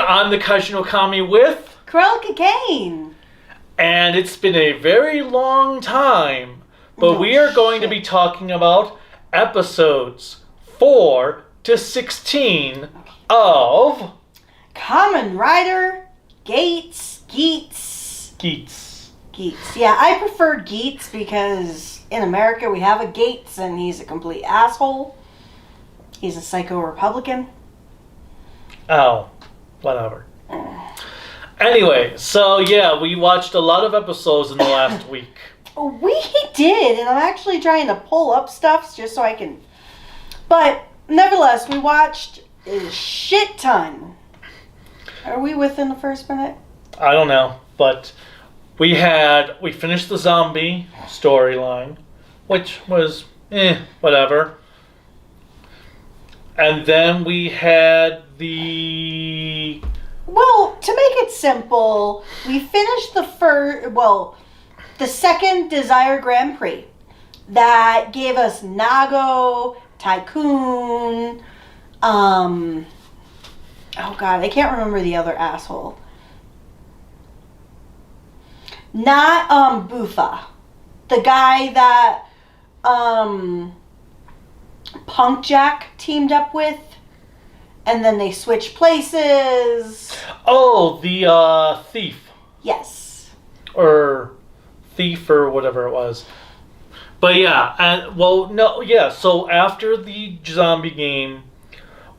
I'm the Kaiju no Kami with... Krelka Kane. And it's been a very long time, but we are going to be talking about episodes 4 to 16 of... Kamen Rider Geats. Yeah, I prefer Geats because in America we have a Gates and he's a complete asshole. He's a psycho Republican. Oh, whatever. Anyway, so yeah, we watched a lot of episodes in the last week. We did, and I'm actually trying to pull up stuff just so I can... But, nevertheless, we watched a shit ton. Are we within the first minute? I don't know, but we finished the zombie storyline, which was, whatever. And then we had the... Well, to make it simple, we finished the second Desire Grand Prix. That gave us Nago, Tycoon, oh god, I can't remember the other asshole. Not, Bufa. The guy that, Punk Jack teamed up with. And then they switched places. Oh, the, thief. Yes. Or thief or whatever it was. But yeah, so after the zombie game,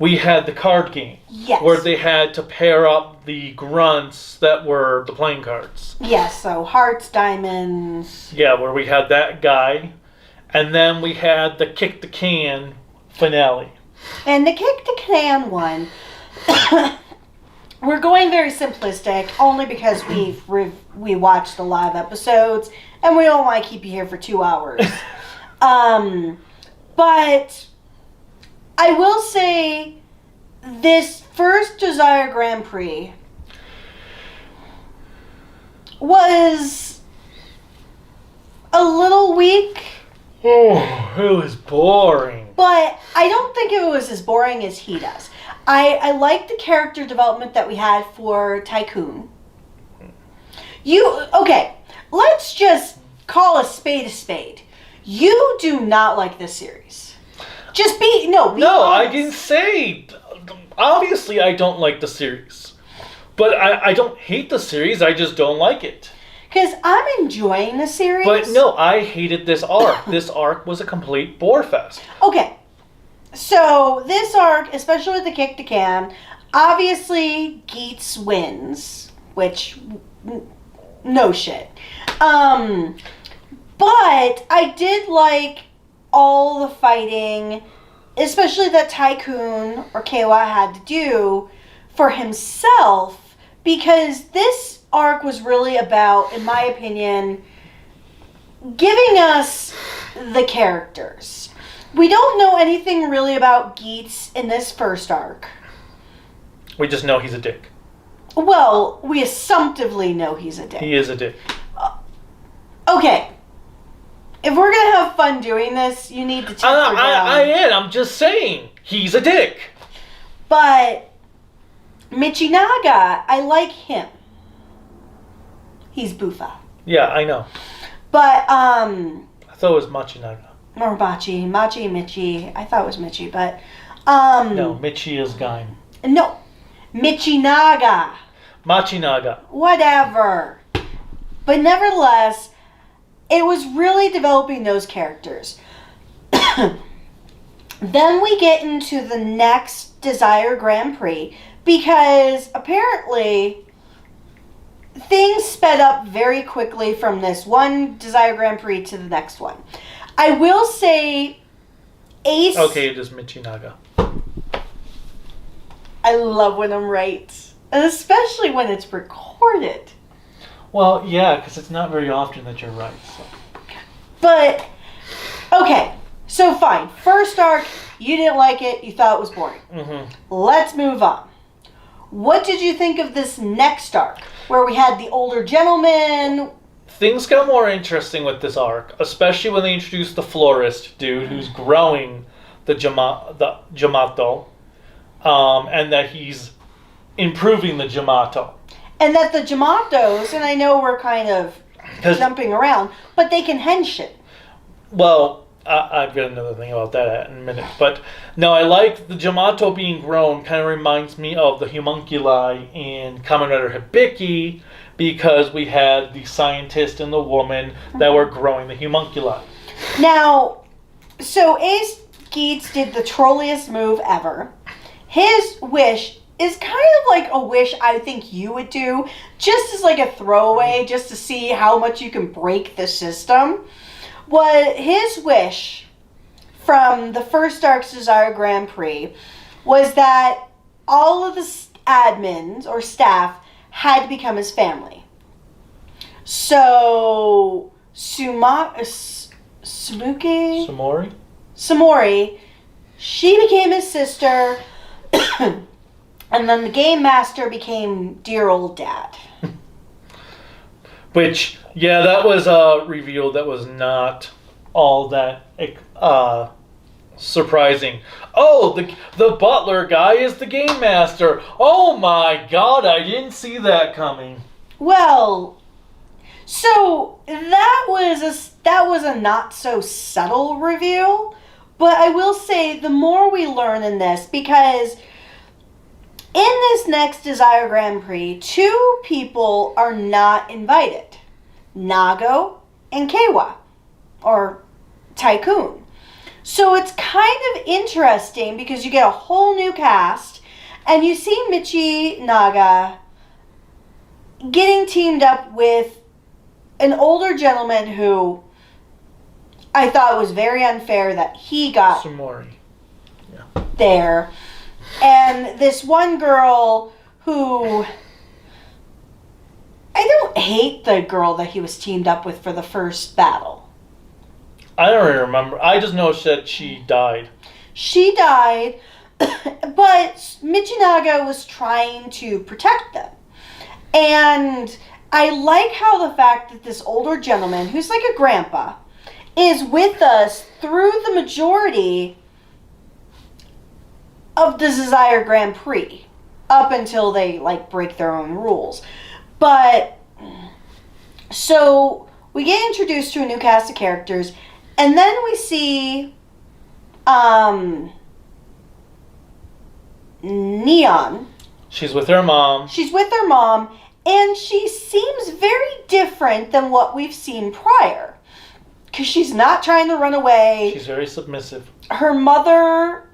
we had the card game. Yes. Where they had to pair up the grunts that were the playing cards. Yes, so hearts, diamonds. Yeah, where we had that guy. And then we had the kick the can finale. And the kick the can one, we're going very simplistic only because we watched a lot of episodes and we don't want to keep you here for 2 hours. But I will say this first Desire Grand Prix was a little weak. Oh, it was boring. But I don't think it was as boring as he does. I like the character development that we had for Tycoon. Okay, let's just call a spade. You do not like this series. No, honest. I didn't say. Obviously, I don't like the series. But I don't hate the series, I just don't like it. Because I'm enjoying the series. But no, I hated this arc. This arc was a complete bore fest. Okay. So, this arc, especially with the kick to can, obviously Geats wins. Which, no shit. But I did like all the fighting, especially that Tycoon, or Keiwa, had to do for himself. Because this arc was really about, in my opinion, giving us the characters. We don't know anything really about Geats in this first arc. We just know he's a dick. Well, we assumptively know he's a dick. He is a dick. Okay. If we're going to have fun doing this, you need to temper down. I am. I'm just saying. He's a dick. But Michinaga, I like him. He's Bufa. Yeah, I know. But, I thought it was Machinaga. Or Michi. I thought it was Michi, but, No, Michi is Gaim. No. Michinaga. Machinaga. Whatever. But nevertheless, it was really developing those characters. Then we get into the next Desire Grand Prix, because apparently things sped up very quickly from this one Desire Grand Prix to the next one. I will say Ace... Okay, it is Michinaga. I love when I'm right. And especially when it's recorded. Well, yeah, because it's not very often that you're right. So. But, okay. So fine. First arc, you didn't like it. You thought it was boring. Mm-hmm. Let's move on. What did you think of this next arc? Where we had the older gentleman... Things got more interesting with this arc, especially when they introduced the florist dude who's growing the Jamato, and that he's improving the Jamato. And that the Jamatos, and I know we're kind of jumping around, but they can henshin. Well, I've got another thing about that in a minute. But no, I like the Jamato being grown. Kind of reminds me of the homunculi in Kamen Rider Hibiki, because we had the scientist and the woman that were growing the homunculi. Now, so Ace Geats did the trolliest move ever. His wish is kind of like a wish I think you would do, just as like a throwaway, just to see how much you can break the system. What his wish from the first Dark's Desire Grand Prix was that all of the admins or staff had to become his family. So Samori, she became his sister, and then the game master became dear old dad. Which, yeah, that was a reveal that was not all that surprising. Oh, the butler guy is the game master. Oh my god, I didn't see that coming. Well, so that was a not so subtle reveal, but I will say the more we learn in this, because in this next Desire Grand Prix, 2 people are not invited. Nago and Keiwa, or Tycoon. So it's kind of interesting because you get a whole new cast, and you see Michi Naga getting teamed up with an older gentleman who I thought was very unfair that he got Samori. there. And this one girl who... I don't hate the girl that he was teamed up with for the first battle. I don't really remember. I just know that she died. She died, but Michinaga was trying to protect them. And I like how the fact that this older gentleman, who's like a grandpa, is with us through the majority of the Desire Grand Prix, up until they like break their own rules. But so we get introduced to a new cast of characters, and then we see Neon. She's with her mom. She's with her mom, and she seems very different than what we've seen prior. Because she's not trying to run away. She's very submissive. Her mother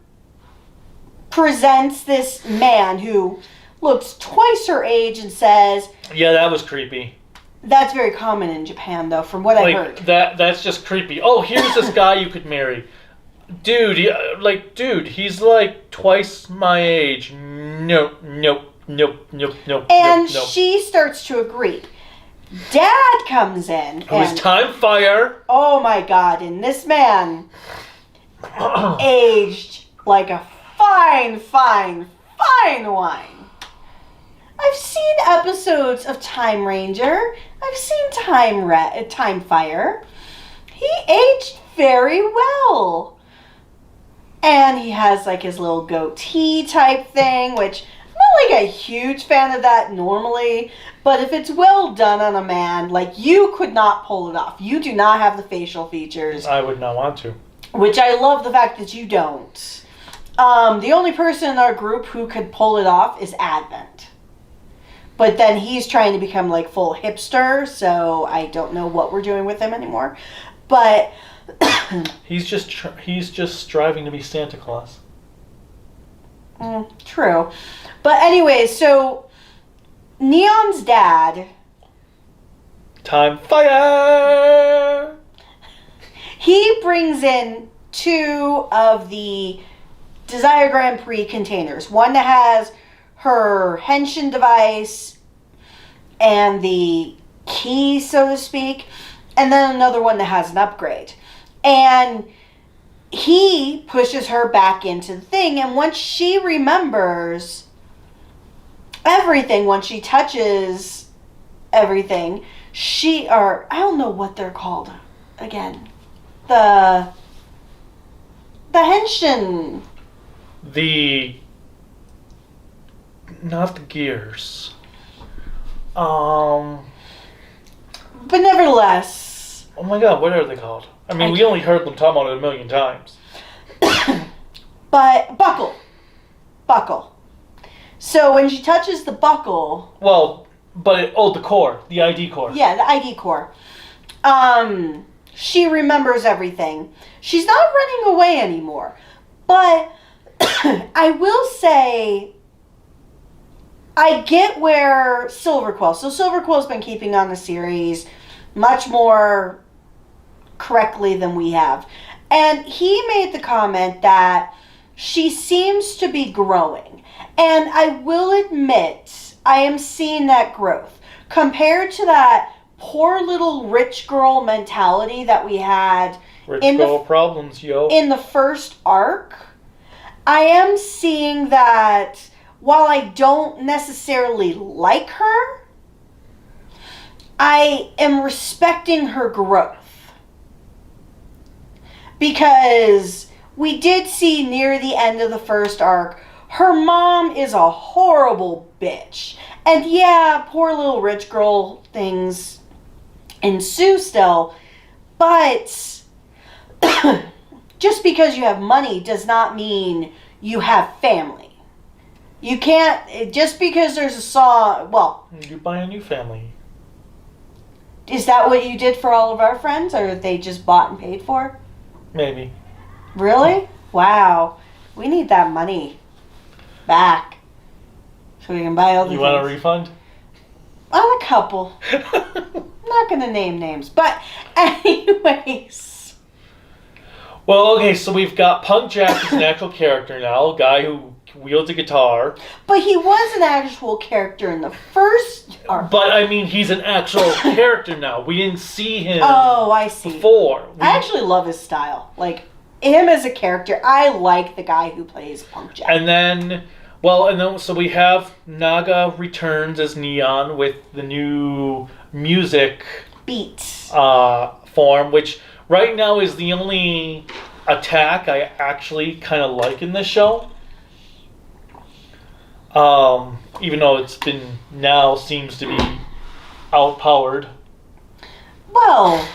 presents this man who looks twice her age and says... Yeah, that was creepy. That's very common in Japan, though, from what I heard. That's just creepy. Oh, here's this guy you could marry. Dude, he's like twice my age. Nope. And she starts to agree. Dad comes in. Who's Time Fire. Oh my god, and this man aged like a fine wine. I've seen episodes of Time Ranger. I've seen Time Fire. He aged very well. And he has like his little goatee type thing, which I'm not like a huge fan of that normally. But if it's well done on a man, like you could not pull it off. You do not have the facial features. I would not want to. Which I love the fact that you don't. The only person in our group who could pull it off is Advent. But then he's trying to become like full hipster, so I don't know what we're doing with him anymore. But he's just striving to be Santa Claus. True. But anyway, so Neon's dad, Time Fire, he brings in 2 of the Desire Grand Prix containers. One that has her henshin device and the key, so to speak, and then another one that has an upgrade. And he pushes her back into the thing, and once she remembers everything, once she touches everything, I don't know what they're called again. The henshin. not the gears. But nevertheless. Oh my god, what are they called? I mean, we only heard them talk about it a million times. But buckle. So when she touches the buckle. Well, but the core, the ID core. Yeah, the ID core. She remembers everything. She's not running away anymore. But I will say, I get where Silverquill. So Silverquill's been keeping on the series much more correctly than we have. And he made the comment that she seems to be growing. And I will admit, I am seeing that growth. Compared to that poor little rich girl mentality that we had in the first arc, I am seeing that while I don't necessarily like her, I am respecting her growth. Because we did see near the end of the first arc, her mom is a horrible bitch. And yeah, poor little rich girl things ensue still, but just because you have money does not mean you have family. You can't, just because there's a song, well... You buy a new family. Is that what you did for all of our friends, or they just bought and paid for? Maybe. Really? Wow. We need that money back so we can buy all the things. You want a refund? On a couple. I'm not going to name names. But anyways. Well, okay, so we've got Punk Jack as an actual character now, a guy who wields a guitar. But he was an actual character in the first arc. But, I mean, he's an actual character now. We didn't see him I see. before. I actually love his style. Like, him as a character, I like the guy who plays Punk Jack. And then, so we have Naga returns as Neon with the new music beats form, which right now is the only attack I actually kind of like in this show. Even though it's been now seems to be outpowered. Well.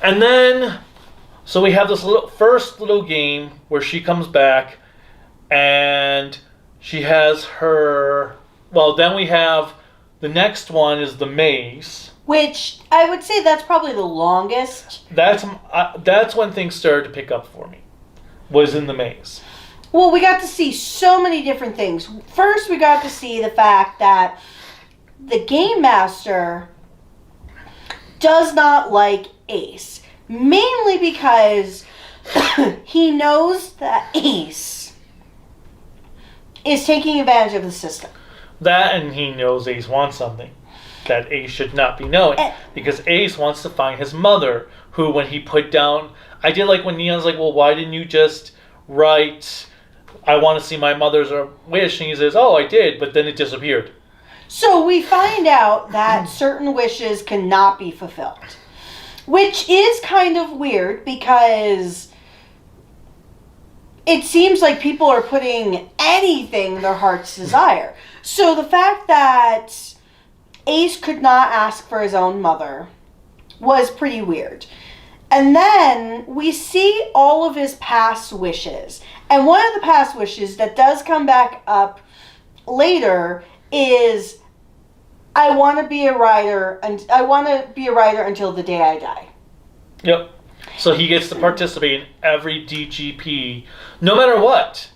And then, so we have this first little game where she comes back and she has her, then we have the next one is the maze. Which, I would say that's probably the longest. That's when things started to pick up for me, was in the maze. Well, we got to see so many different things. First, we got to see the fact that the Game Master does not like Ace. Mainly because he knows that Ace is taking advantage of the system. That, and he knows Ace wants something that Ace should not be knowing. Because Ace wants to find his mother, who when he put down... I did like when Neon's like, well, why didn't you just write, I want to see my mother's wish? And he says, oh, I did, but then it disappeared. So we find out that certain wishes cannot be fulfilled. Which is kind of weird because it seems like people are putting anything their hearts desire. So the fact that Ace could not ask for his own mother was pretty weird. And then we see all of his past wishes. And one of the past wishes that does come back up later is, I want to be a rider, and I want to be a rider until the day I die. Yep. So he gets to participate in every DGP, no matter what,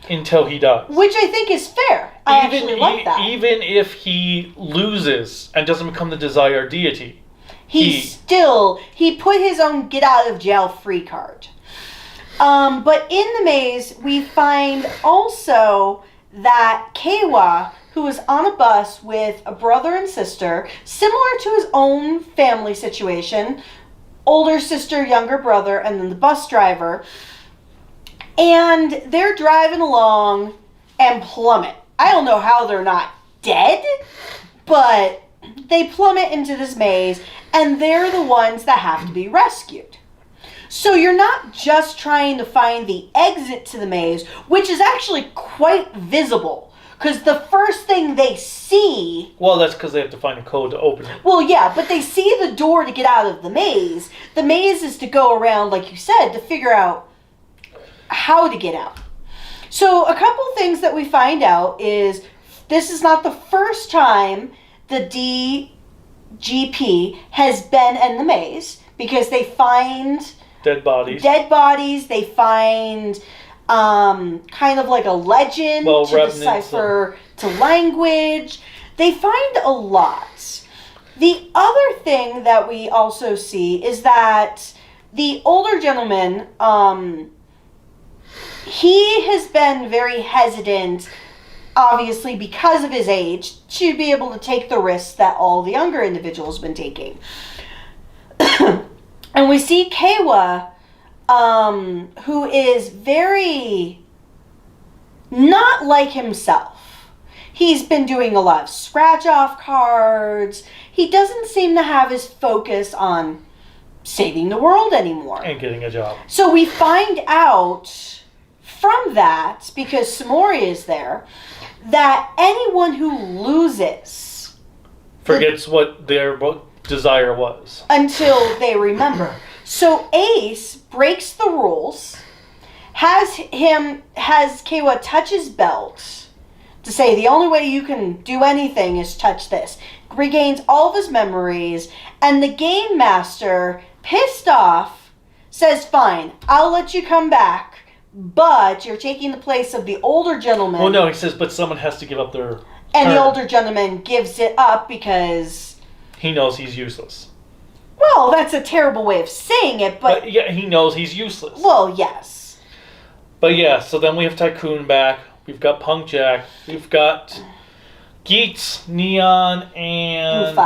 until he dies. Which I think is fair. I actually like that. Even if he loses and doesn't become the desired deity. He put his own get out of jail free card. But in the maze, we find also that Keiwa, who was on a bus with a brother and sister, similar to his own family situation, older sister, younger brother, and then the bus driver, and they're driving along and plummet. I don't know how they're not dead, but they plummet into this maze, and they're the ones that have to be rescued. So you're not just trying to find the exit to the maze, which is actually quite visible Because the first thing they see... Well, that's because they have to find a code to open it. Well, yeah, but they see the door to get out of the maze. The maze is to go around, like you said, to figure out how to get out. So a couple things that we find out is this is not the first time the DGP has been in the maze, because they find dead bodies. They find kind of like a legend to decipher to language. They find a lot. The other thing that we also see is that the older gentleman, he has been very hesitant, obviously because of his age, to be able to take the risks that all the younger individuals have been taking. And we see Keiwa, who is very not like himself. He's been doing a lot of scratch-off cards. He doesn't seem to have his focus on saving the world anymore. And getting a job. So we find out from that, because Samori is there, that anyone who loses... forgets what their desire was. Until they remember. So Ace breaks the rules, has Keiwa touch his belt to say the only way you can do anything is touch this. Regains all of his memories, and the game master, pissed off, says, fine, I'll let you come back, but you're taking the place of the older gentleman. Well, no, he says, but someone has to give up their And turn. the older gentleman gives it up because... he knows he's useless. Well, that's a terrible way of saying it, but yeah, he knows he's useless. Well, yes. But yeah, so then we have Tycoon back. We've got Punk Jack. We've got Geats, Neon, and...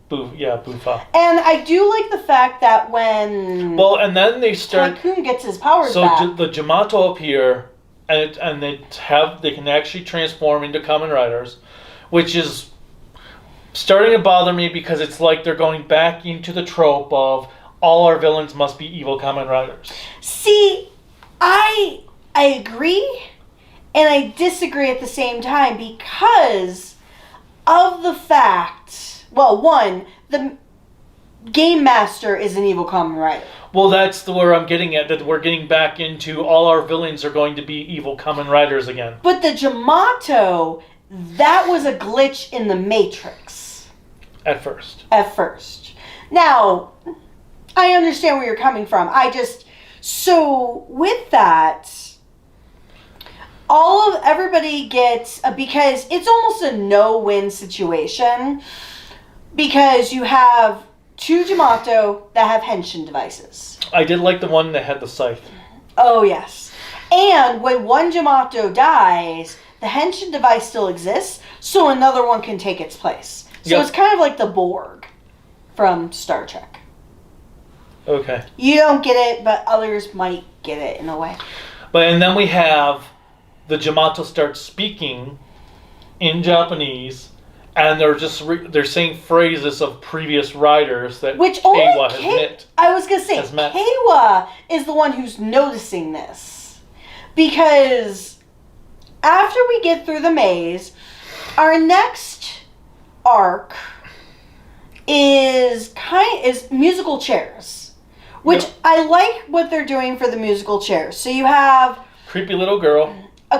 Buffa. And I do like the fact that when... Well, and then they start... Tycoon gets his powers back. So the Jamato appear, and they can actually transform into Kamen Riders, which is starting to bother me because it's like they're going back into the trope of all our villains must be evil Kamen Riders. See, I agree, and I disagree at the same time because of the fact, well, one, the Game Master is an evil Kamen Rider. Well, that's where I'm getting at, that we're getting back into all our villains are going to be evil Kamen Riders again. But the Jamato, that was a glitch in the Matrix. At first. Now, I understand where you're coming from. So with that, everybody gets, because it's almost a no-win situation, because you have two Jamato that have henshin devices. I did like the one that had the scythe. Oh, yes. And when one Jamato dies, the henshin device still exists, so another one can take its place. So It's kind of like the Borg from Star Trek. Okay. You don't get it, but others might get it in a way. And then we have the Jamato start speaking in Japanese, and they're saying phrases of previous riders that Keiwa has met. I was going to say, Keiwa is the one who's noticing this. Because after we get through the maze, our next arc is musical chairs, which I like what they're doing for the musical chairs. So you have creepy little girl, a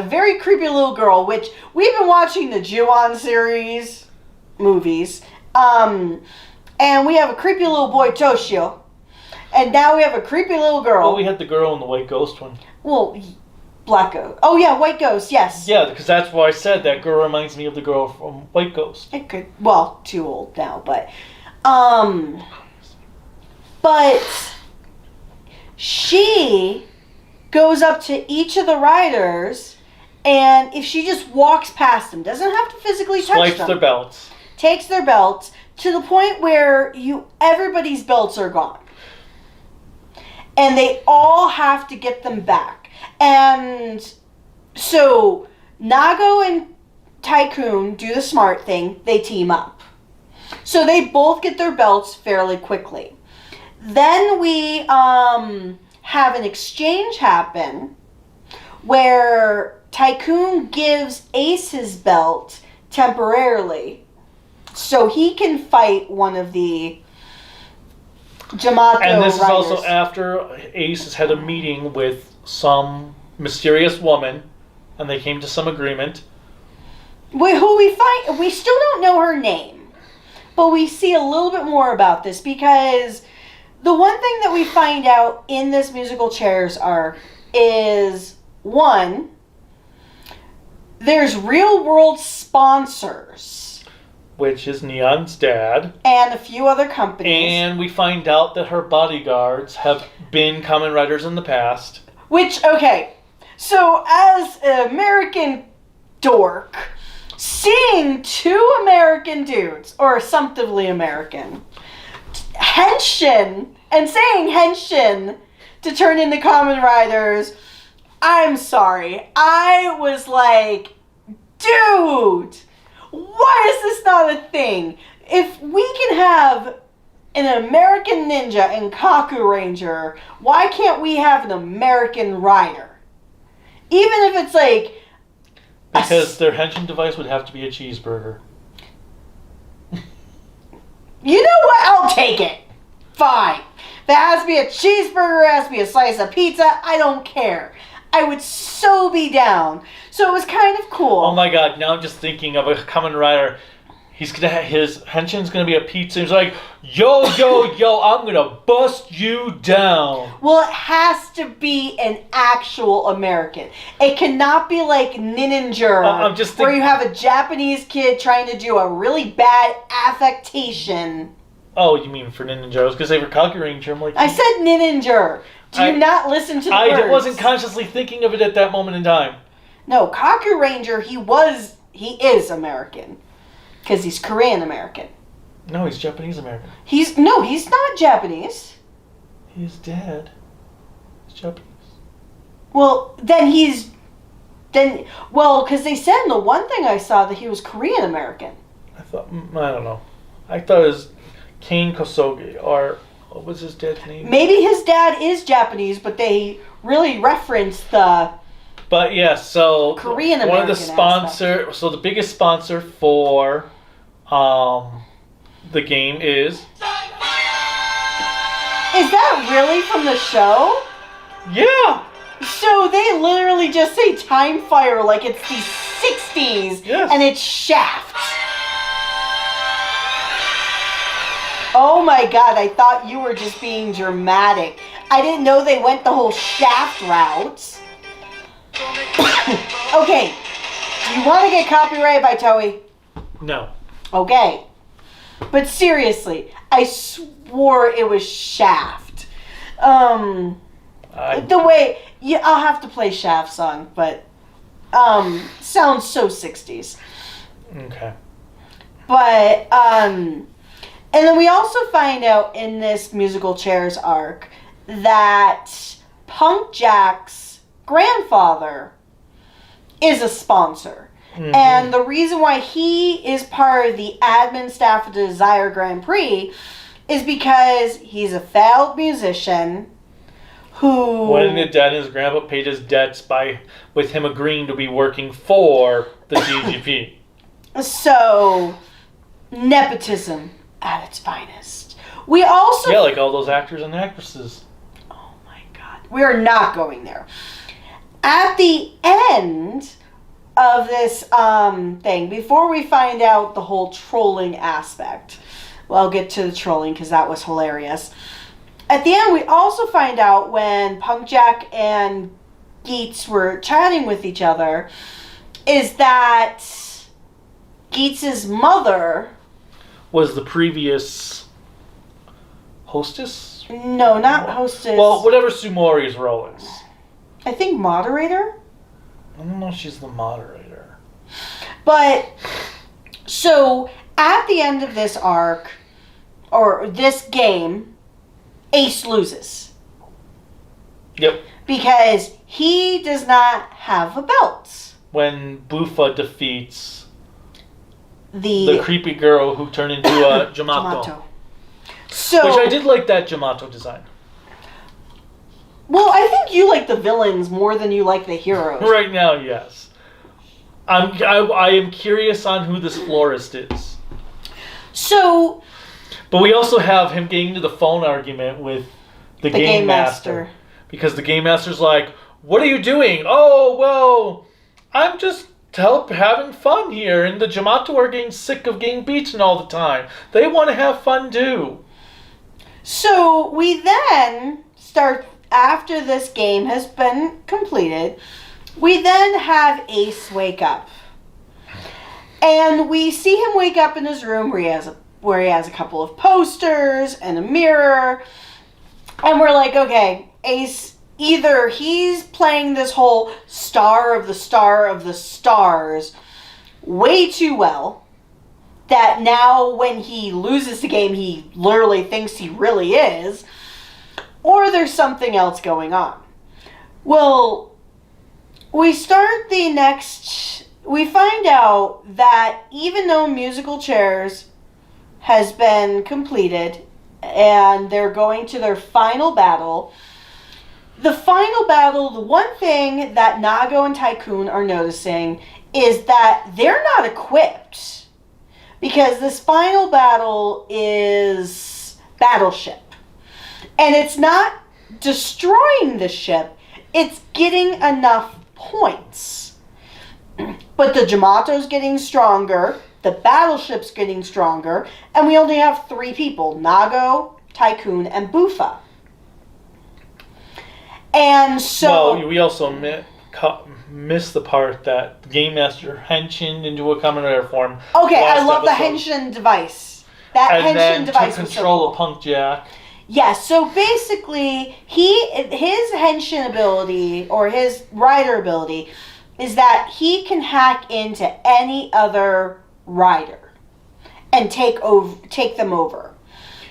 very creepy little girl, which we've been watching the Ju-on series movies, and we have a creepy little boy Toshio, and now we have a creepy little girl. Well, we had the girl in the White Ghost one. Well, Black Ghost. Oh, yeah, White Ghost, yes. Yeah, because that's why I said that girl reminds me of the girl from White Ghost. It could, well, too old now, but she goes up to each of the riders, and if she just walks past them, doesn't have to physically touch them. Swipes their belts. Takes their belts to the point where everybody's belts are gone. And they all have to get them back. And so Nago and Tycoon do the smart thing. They team up. So they both get their belts fairly quickly. Then we have an exchange happen where Tycoon gives Ace his belt temporarily so he can fight one of the Jamato And this riders. is also after Ace has had a meeting with some mysterious woman, and they came to some agreement. Who we still don't know her name, but we see a little bit more about this because the one thing that we find out in this musical chairs arc is, one, there's real world sponsors. Which is Neon's dad. And a few other companies. And we find out that her bodyguards have been Kamen Riders in the past. Which, okay, so as an American dork, seeing two American dudes, or assumptively American, henshin, and saying henshin to turn into Kamen Riders, I'm sorry. I was like, dude, why is this not a thing? If we can have an American ninja and Kaku Ranger, why can't we have an American rider? Even if it's like... Because their henshin device would have to be a cheeseburger. You know what? I'll take it. Fine. If it has to be a cheeseburger, it has to be a slice of pizza, I don't care. I would so be down. So it was kind of cool. Oh my god, now I'm just thinking of a Kamen Rider. He's gonna his henshin's gonna be a pizza. He's like, yo, I'm gonna bust you down. Well, it has to be an actual American. It cannot be like Ninja, I'm just where you have a Japanese kid trying to do a really bad affectation. Oh, you mean for Ninja? I was gonna say for Kaku Ranger. I'm like, I said Ninja. Do you not listen to the words? I wasn't consciously thinking of it at that moment in time. No, Kaku Ranger, he is American. Because he's Korean American. No, he's Japanese American. He's not Japanese. He's dead. He's Japanese. Well, because they said in the one thing I saw that he was Korean American. I don't know. I thought it was Kane Kosoge, or what was his dad's name? Maybe his dad is Japanese, but they really referenced the... But yeah, so Korean one of the American sponsor, so the biggest sponsor for the game is. Is that really from the show? Yeah. So they literally just say Time Fire like it's the 60s, Yes. and it's Shaft. Oh my god, I thought you were just being dramatic. I didn't know they went the whole Shaft route. Okay, do you want to get copyrighted by Toei? No. Okay. But seriously, I swore it was Shaft. The way... Yeah, I'll have to play Shaft song, but... sounds so 60s. Okay. But, and then we also find out in this musical chairs arc that Punk Jack's grandfather is a sponsor. Mm-hmm. And the reason why he is part of the admin staff of the Desire Grand Prix is because he's a failed musician who... When his dad and his grandpa paid his debts with him agreeing to be working for the DGP. So, nepotism at its finest. We also... Yeah, like all those actors and actresses. Oh my god. We are not going there. At the end of this thing, before we find out the whole trolling aspect, well, I'll get to the trolling because that was hilarious. At the end, we also find out when Punk Jack and Geats were chatting with each other, is that Geats' mother... was the previous hostess? No, not hostess. Well, whatever Sumori's role is. I think moderator? I don't know if she's the moderator. But, so, at the end of this arc, or this game, Ace loses. Yep. Because he does not have a belt. When Bufa defeats the creepy girl who turned into a Jamato. So, which I did like that Jamato design. Well, I think you like the villains more than you like the heroes. Right now, yes. I am curious on who this florist is. So... But we also have him getting into the phone argument with the Game Master. Because the Game Master's like, what are you doing? Oh, well, I'm just having fun here. And the Jamato are getting sick of getting beaten all the time. They want to have fun too. So we then start, after this game has been completed, we then have Ace wake up. And we see him wake up in his room where he has a couple of posters and a mirror. And we're like, okay, Ace, either he's playing this whole star of the stars way too well, that now when he loses the game, he literally thinks he really is, or there's something else going on. Well, we find out that even though musical chairs has been completed and they're going to their final battle, the one thing that Nago and Tycoon are noticing is that they're not equipped, because this final battle is Battleship. And it's not destroying the ship, it's getting enough points. But the Jamato's getting stronger, the Battleship's getting stronger, and we only have 3 people, Nago, Tycoon, and Bufa. And so... Well, we also missed the part that the Game Master henshined into a Kamen Rider form. Okay, I love the henshin device. That henshin device was so cool. To control a Punk Jack. Yes, so basically, his henshin ability, or his rider ability, is that he can hack into any other rider and take them over.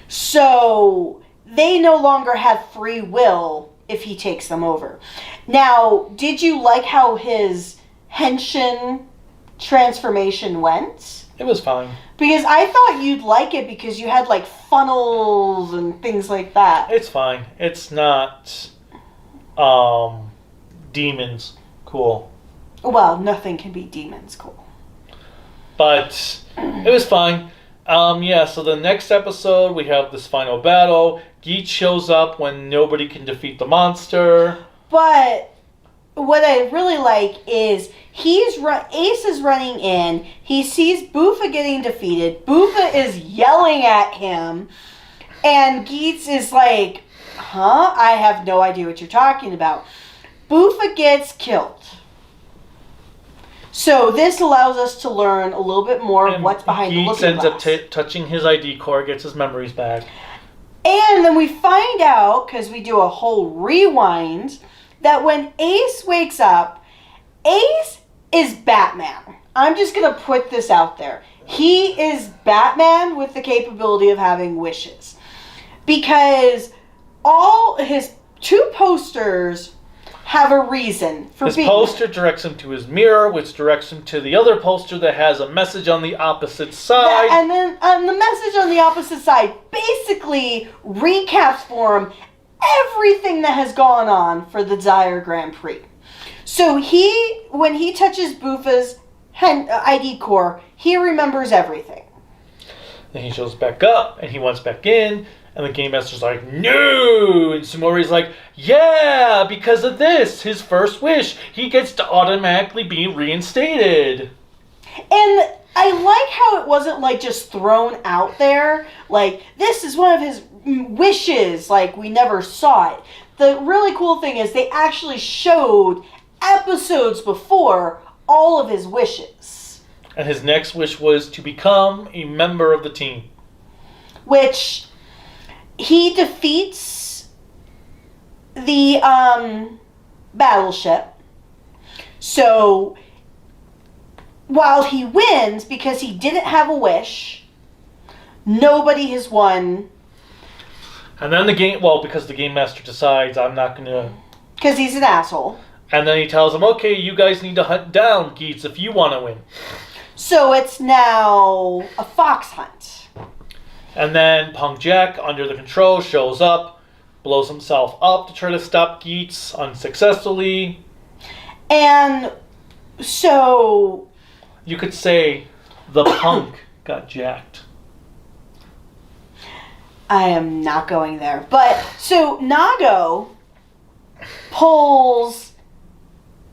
So they no longer have free will if he takes them over. Now, did you like how his henshin transformation went? It was fine. Because I thought you'd like it because you had like funnels and things like that. It's fine. It's not demons cool. Well, nothing can be demons cool. But it was fine. So the next episode, we have this final battle. Geats shows up when nobody can defeat the monster. But what I really like is Ace is running in. He sees Bufa getting defeated. Bufa is yelling at him. And Geats is like, I have no idea what you're talking about. Bufa gets killed. So this allows us to learn a little bit more of what's behind the looking glass. Geats ends up touching his ID core, gets his memories back. And then we find out, because we do a whole rewind, that when Ace wakes up, Ace is Batman. I'm just going to put this out there. He is Batman with the capability of having wishes. Because all his 2 posters have a reason for being... His poster directs him to his mirror, which directs him to the other poster that has a message on the opposite side. And then the message on the opposite side basically recaps for him everything that has gone on for the Desire Grand Prix. So when he touches Bufa's ID core, he remembers everything. Then he shows back up, and he wants back in, and the Game Master's like, no! And Sumori's like, yeah, because of this, his first wish, he gets to automatically be reinstated. And I like how it wasn't like just thrown out there, like, this is one of his wishes, like, we never saw it. The really cool thing is they actually showed episodes before all of his wishes. And his next wish was to become a member of the team. Which... he defeats the Battleship. So while he wins, because he didn't have a wish, nobody has won. And then because the Game Master decides, I'm not going to... Because he's an asshole. And then he tells them, okay, you guys need to hunt down Geats if you want to win. So it's now a fox hunt. And then Punk Jack, under the control, shows up, blows himself up to try to stop Geats unsuccessfully. And So... You could say the punk got jacked. I am not going there. But, so Nago pulls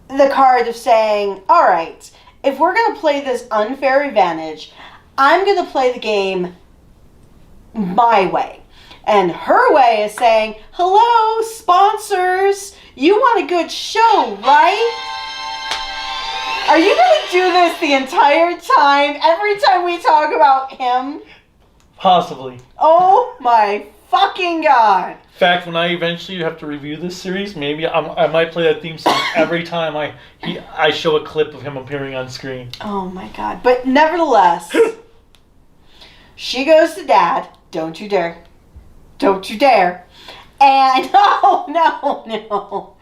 the card of saying, alright, if we're going to play this unfair advantage, I'm going to play the game my way. And her way is saying, hello, sponsors, you want a good show, right? Are you going to do this the entire time, every time we talk about him? Possibly. Oh my fucking god. In fact, when I eventually have to review this series, maybe I might play that theme song every time I show a clip of him appearing on screen. Oh my god. But nevertheless, she goes to Dad. Don't you dare. Don't you dare. And, no.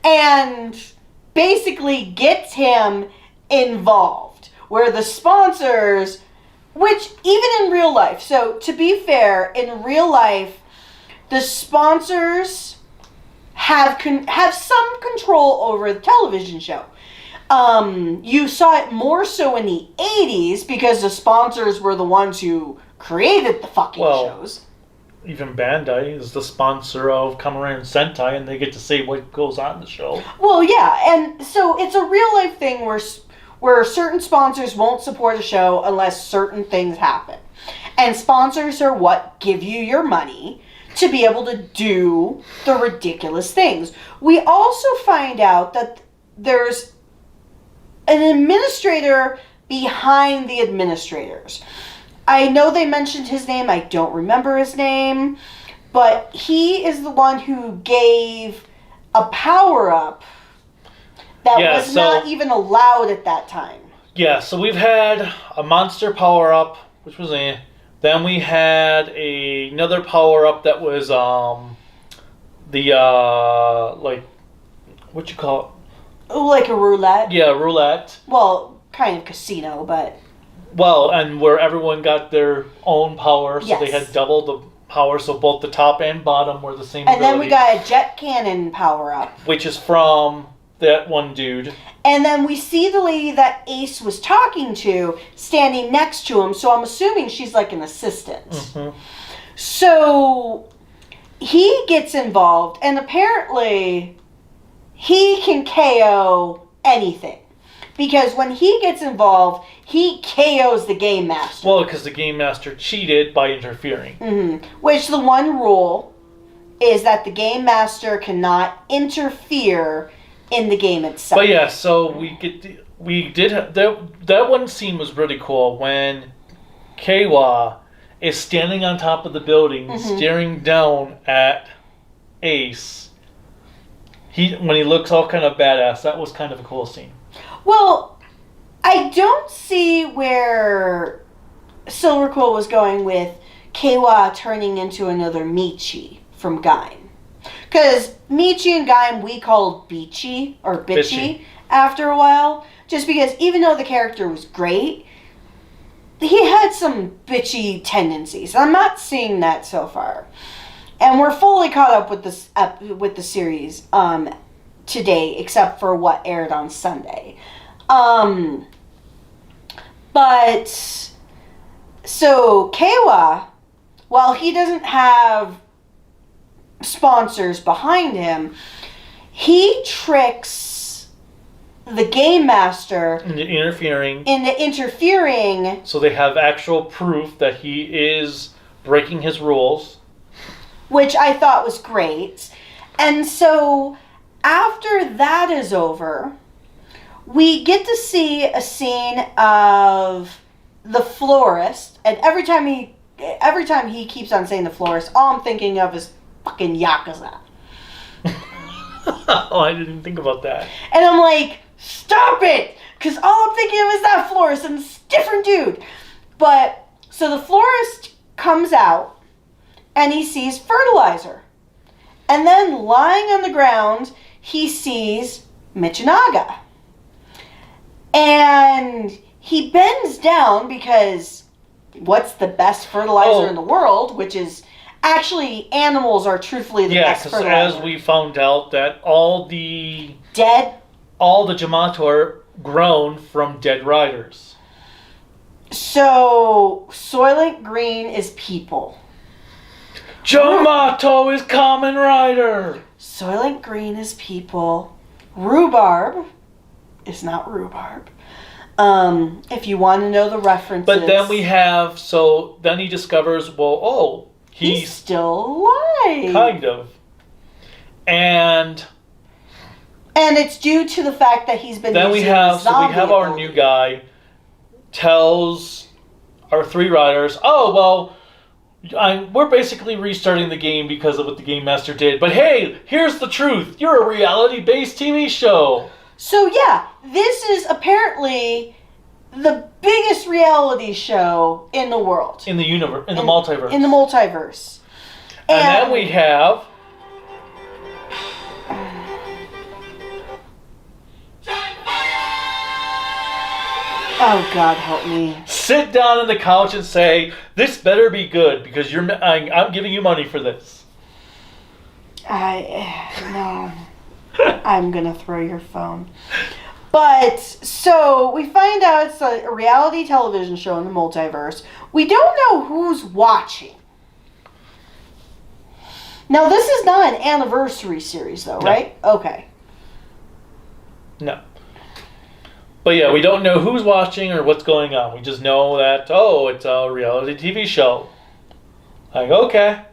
And basically gets him involved. Where the sponsors... Which, even in real life, so to be fair, in real life, the sponsors have some control over the television show. You saw it more so in the 80s because the sponsors were the ones who created the fucking shows. Even Bandai is the sponsor of Kamen Rider Sentai, and they get to say what goes on in the show. Well, yeah, and so it's a real life thing where certain sponsors won't support a show unless certain things happen. And sponsors are what give you your money to be able to do the ridiculous things. We also find out that there's an administrator behind the administrators. I know they mentioned his name. I don't remember his name. But he is the one who gave a power-up that was not even allowed at that time. Yeah, so we've had a monster power-up, which was then we had another power-up that was what you call it? Like a roulette? Yeah, roulette. Well, kind of casino, but... Well, and where everyone got their own power, so they had double the power, so both the top and bottom were the same And ability. then we got a jet cannon power-up. Which is from... that one dude. And then we see the lady that Ace was talking to standing next to him, so I'm assuming she's like an assistant. Mm-hmm. So he gets involved, and apparently he can KO anything. Because when he gets involved, he KOs the Game Master. Well, because the Game Master cheated by interfering. Mm-hmm. Which the one rule is that the Game Master cannot interfere in the game itself. But yeah, so we did that one scene was really cool when Keiwa is standing on top of the building, staring down at Ace. When he looks all kind of badass, that was kind of a cool scene. Well, I don't see where Silver Quill was going with Keiwa turning into another Michi from Gaim. Because Michi and Gaim we called Bichi or Bitchy after a while. Just because even though the character was great, he had some bitchy tendencies. I'm not seeing that so far. And we're fully caught up with this with the series today, except for what aired on Sunday. But so Keiwa, while he doesn't have sponsors behind him, he tricks the Game Master into interfering. So they have actual proof that he is breaking his rules. Which I thought was great. And so after that is over, we get to see a scene of the florist. And every time he keeps on saying the florist, all I'm thinking of is fucking Yakuza. Oh, I didn't think about that. And I'm like, stop it! Because all I'm thinking of is that florist and it's a different dude. But, so the florist comes out and he sees fertilizer. And then lying on the ground, he sees Michinaga. And he bends down because what's the best fertilizer in the world, which is... Actually, animals are truthfully the best fertilizer. Yeah, because as we found out that all the Yamato grown from dead riders. So, Soylent Green is people. Jamato is Kamen Rider. Soylent Green is people. Rhubarb is not rhubarb. If you want to know the references. But then then he discovers, he's still alive. Kind of. And it's due to the fact that he's been then we have our ability. new guy tells our 3 riders, we're basically restarting the game because of what the Game Master did. But hey, here's the truth. You're a reality-based TV show. So yeah, this is apparently the biggest reality show in the world. In the universe, in the multiverse. In the multiverse. And then we have... Oh, God help me. Sit down on the couch and say, this better be good because I'm giving you money for this. No. I'm going to throw your phone. But, so, we find out it's a reality television show in the multiverse. We don't know who's watching. Now, this is not an anniversary series, though, right? Okay. No. But yeah, we don't know who's watching or what's going on. We just know that, it's a reality TV show. Like, okay.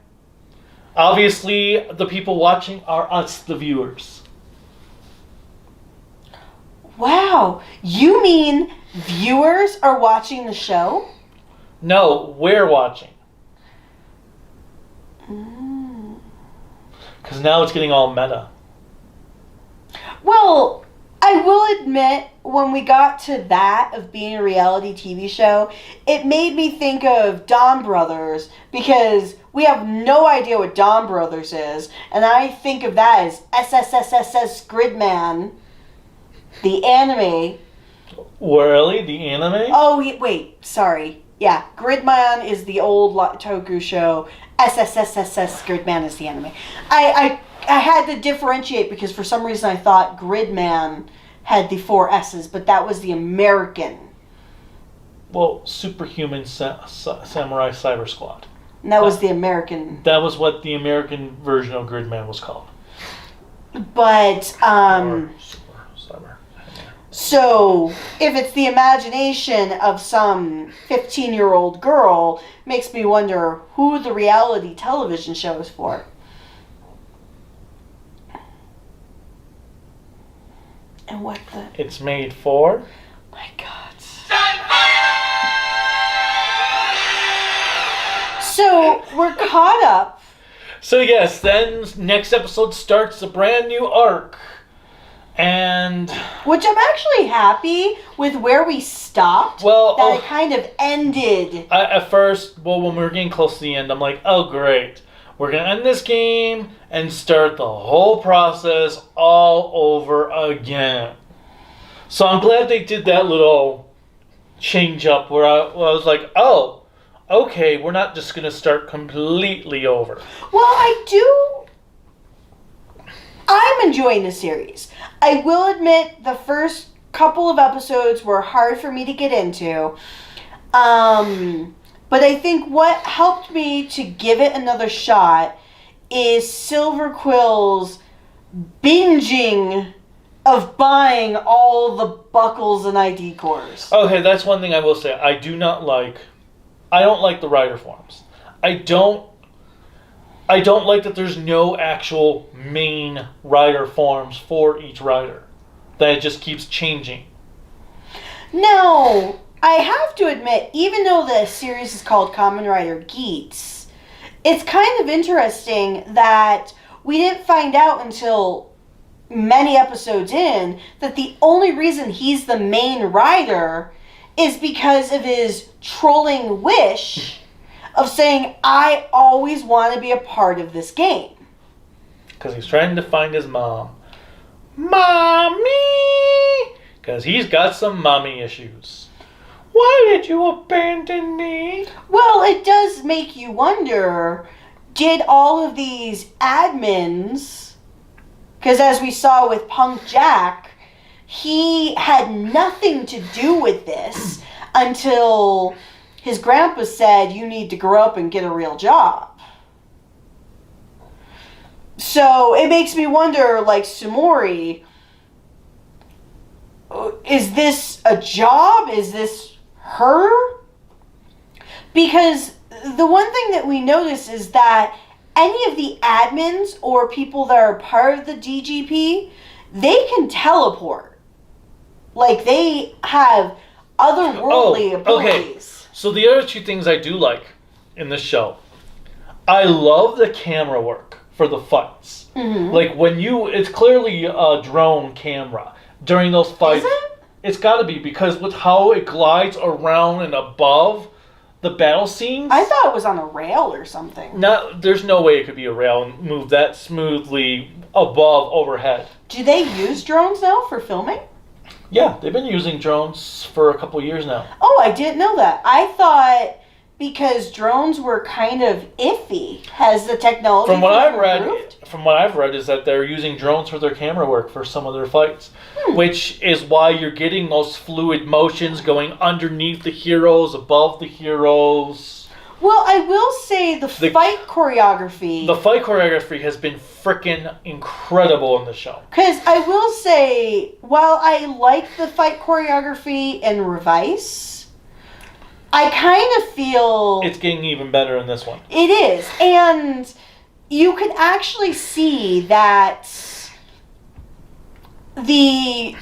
Obviously, the people watching are us, the viewers. Wow. You mean viewers are watching the show? No, we're watching. Because now it's getting all meta. Well, I will admit, when we got to that of being a reality TV show, it made me think of Dawn Brothers, because we have no idea what Dawn Brothers is, and I think of that as SSSSS Gridman, the anime. Really? The anime? Oh, wait, sorry. Yeah, Gridman is the old Toku show. SSSSS Gridman is the anime. I had to differentiate because for some reason I thought Gridman had the 4 S's, but that was the American. Well, Superhuman Samurai Cyber Squad. And that was the American. That was what the American version of Gridman was called. But, Cyber. so, if it's the imagination of some 15-year-old girl, makes me wonder who the reality television show is for. And what the... It's made for... My God. So, we're caught up. So yes, then next episode starts a brand new arc. And... Which I'm actually happy with where we stopped. Well... That it kind of ended. At first, when we were getting close to the end, I'm like, oh great. We're going to end this game and start the whole process all over again. So I'm glad they did that little change up where I was like, oh, okay, we're not just going to start completely over. Well, I'm enjoying the series. I will admit the first couple of episodes were hard for me to get into. But I think what helped me to give it another shot is Silver Quill's binging of buying all the buckles and ID cores. Okay, that's one thing I will say. I don't like the rider forms. I don't like that there's no actual main rider forms for each rider. That it just keeps changing. Now, I have to admit, even though the series is called Kamen Rider Geats, it's kind of interesting that we didn't find out until many episodes in that the only reason he's the main rider is because of his trolling wish of saying, I always want to be a part of this game. Because he's trying to find his mom. Mommy! Because he's got some mommy issues. Why did you abandon me? Well, it does make you wonder, did all of these admins, because as we saw with Punk Jack, he had nothing to do with this until his grandpa said, you need to grow up and get a real job. So it makes me wonder, like, Sumori, is this a job? Is this her? Because the one thing that we notice is that any of the admins or people that are part of the DGP, they can teleport. Like, they have otherworldly abilities. So the other two things I do like in this show, I love the camera work for the fights. Mm-hmm. Like, it's clearly a drone camera during those fights. Is it? It's got to be, because with how it glides around and above the battle scenes. I thought it was on a rail or something. No, there's no way it could be a rail and move that smoothly above overhead. Do they use drones now for filming? Yeah, they've been using drones for a couple years now. Oh, I didn't know that. I thought because drones were kind of iffy, has the technology From what I've improved? read is that they're using drones for their camera work for some of their fights, which is why you're getting those fluid motions going underneath the heroes, above the heroes. Well, I will say the fight choreography. The fight choreography has been freaking incredible in the show. Because I will say, while I like the fight choreography in Revice, I kind of feel It's getting even better in this one. it is. And you can actually see that the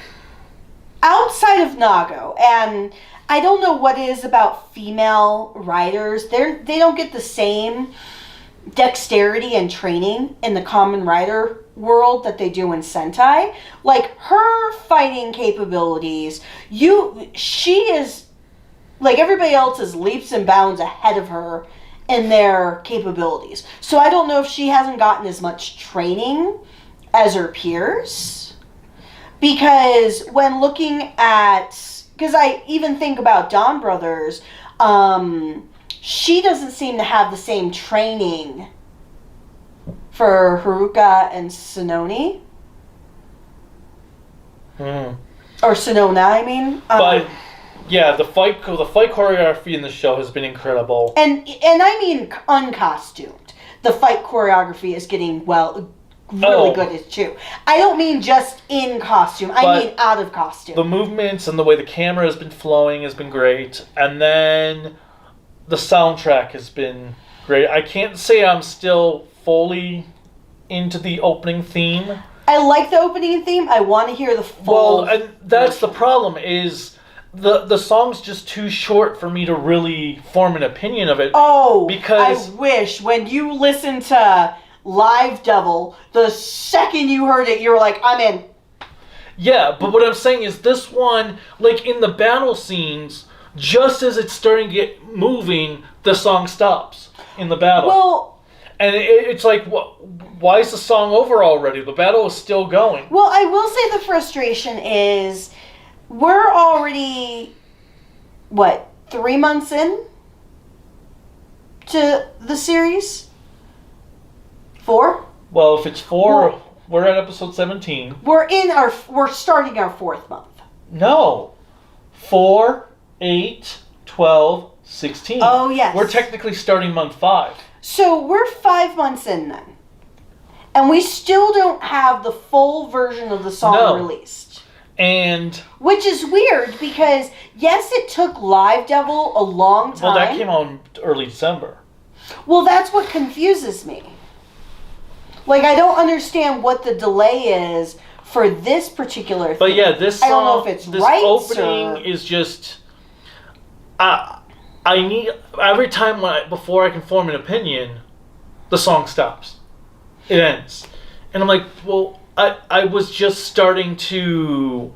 outside of Nago, and I don't know what it is about female riders, they don't get the same dexterity and training in the Kamen Rider world that they do in Sentai. Like, her fighting capabilities, she is, like, everybody else is leaps and bounds ahead of her in their capabilities. So I don't know if she hasn't gotten as much training as her peers. Because when looking at, because I even think about Dawn Brothers, she doesn't seem to have the same training for Haruka and Sononi. Or Sonona, I mean. But yeah, the fight choreography in the show has been incredible. And I mean uncostumed. The fight choreography is getting really good too. I don't mean just in costume. I mean out of costume. The movements and the way the camera has been flowing has been great. And then the soundtrack has been great. I can't say I'm still fully into the opening theme. I like the opening theme. I want to hear the full. Well, and that's the problem is the song's just too short for me to really form an opinion of it. Oh, because I wish when you listen to Live Devil, the second you heard it, you were like, I'm in. Yeah, but what I'm saying is this one, like in the battle scenes, just as it's starting to get moving, the song stops in the battle. Well, and it's like, why is the song over already? The battle is still going. Well, I will say the frustration is we're already, 3 months in to the series? 4? Well, if it's 4, we're at episode 17. We're starting our 4th month. No. 4, 8, 12, 16. Oh, yes. We're technically starting month 5. So we're 5 months in then. And we still don't have the full version of the song released. And which is weird because, yes, it took Live Devil a long time. Well, that came out in early December. Well, that's what confuses me. Like, I don't understand what the delay is for this particular thing. But yeah, this song, I don't know if it's this right opening is just... I need... Every time before I can form an opinion, the song stops. It ends. And I'm like, well, I was just starting to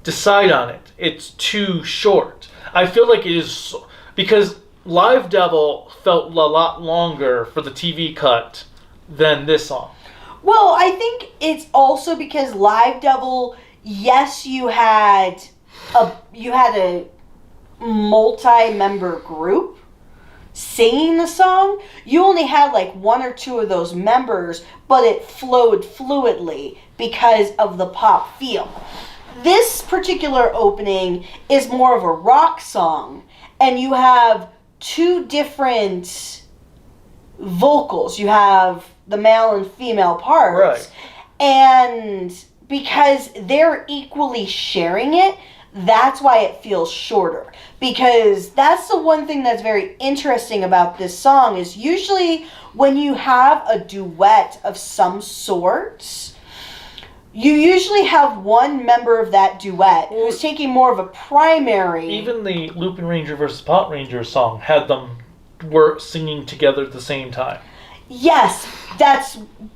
decide on it. It's too short. I feel like it is... Because Live Devil felt a lot longer for the TV cut than this song. Well, I think it's also because Live Devil, yes, you had a multi-member group singing the song. You only had like 1 or 2 of those members, but it flowed fluidly because of the pop feel. This particular opening is more of a rock song, and you have two different vocals. You have the male and female parts. Right. And because they're equally sharing it, that's why it feels shorter. Because that's the one thing that's very interesting about this song is usually when you have a duet of some sort, you usually have one member of that duet who's taking more of a primary. Even the Lupin Ranger versus Pot Ranger song had them were singing together at the same time. Yes,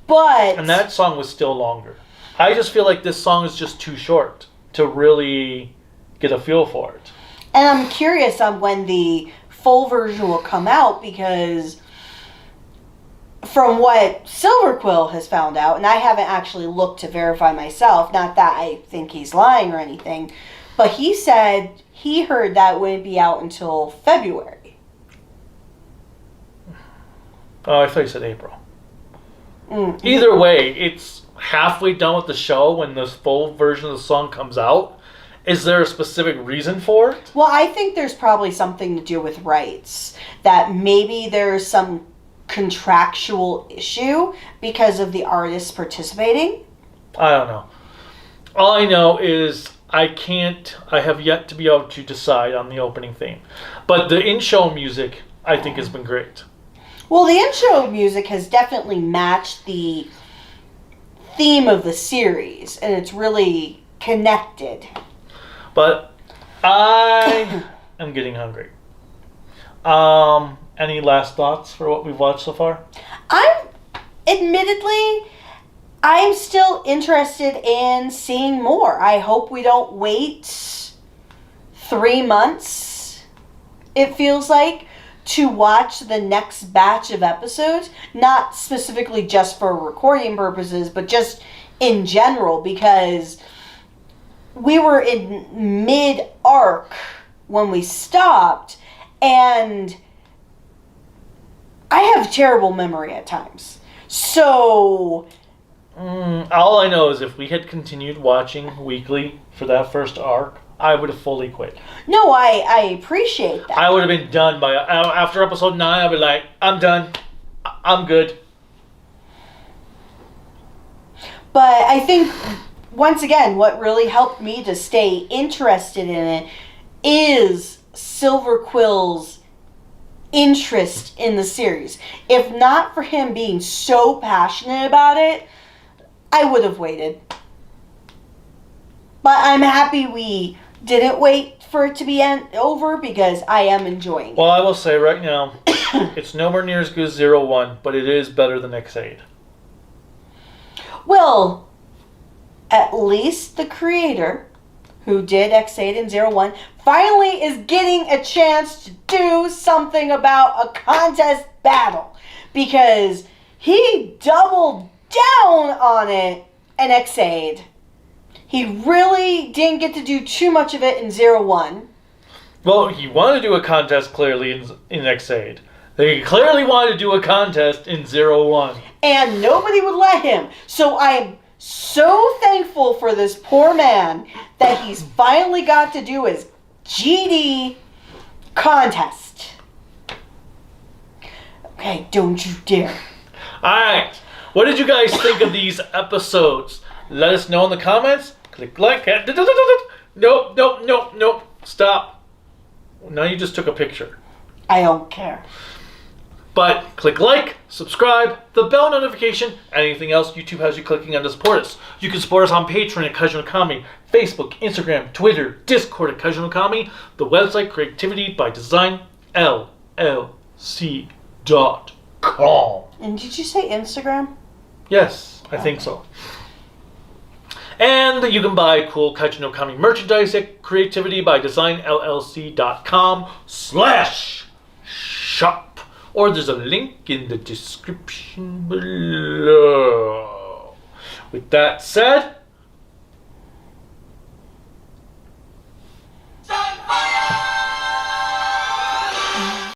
but... And that song was still longer. I just feel like this song is just too short to really get a feel for it. And I'm curious on when the full version will come out because from what Silverquill has found out, and I haven't actually looked to verify myself, not that I think he's lying or anything, but he said he heard that wouldn't be out until February. Oh, I thought you said April. Either way, it's halfway done with the show when this full version of the song comes out. Is there a specific reason for it? Well, I think there's probably something to do with rights. That maybe there's some contractual issue because of the artists participating. I don't know. All I know is I have yet to be able to decide on the opening theme. But the in-show music, I think, has been great. Well, the in-show music has definitely matched the theme of the series, and it's really connected. But I am getting hungry. Any last thoughts for what we've watched so far? I'm still interested in seeing more. I hope we don't wait 3 months, it feels like, to watch the next batch of episodes. Not specifically just for recording purposes, but just in general, because we were in mid-arc when we stopped, and I have terrible memory at times. So... all I know is if we had continued watching weekly for that first arc, I would have fully quit. No, I appreciate that. I would have been done by... After episode 9, I'd be like, I'm done. I'm good. But I think, once again, what really helped me to stay interested in it is Silverquill's interest in the series. If not for him being so passionate about it, I would have waited. But I'm happy we didn't wait for it to be over because I am enjoying it. Well, I will say right now, it's nowhere near as good as 01, but it is better than X8. Well, at least the creator who did X8 and 01 finally is getting a chance to do something about a contest battle, because he doubled down on it in X8. He really didn't get to do too much of it in 01. Well, he wanted to do a contest clearly in X8. They clearly wanted to do a contest in 01. And nobody would let him. So I am so thankful for this poor man that he's finally got to do his GD contest. Okay, don't you dare. Alright, what did you guys think of these episodes? Let us know in the comments. Click like. Nope. Stop. Now you just took a picture. I don't care. But click like, subscribe, the bell notification, anything else YouTube has you clicking on to support us. You can support us on Patreon at Kaiju no Kami, Facebook, Instagram, Twitter, Discord at Kaiju no Kami, the website Creativity by Design LLC.com. And did you say Instagram? Yes, I think so. And you can buy cool Kaiju no Kami merchandise at creativitybydesignllc.com/shop. Or there's a link in the description below. With that said,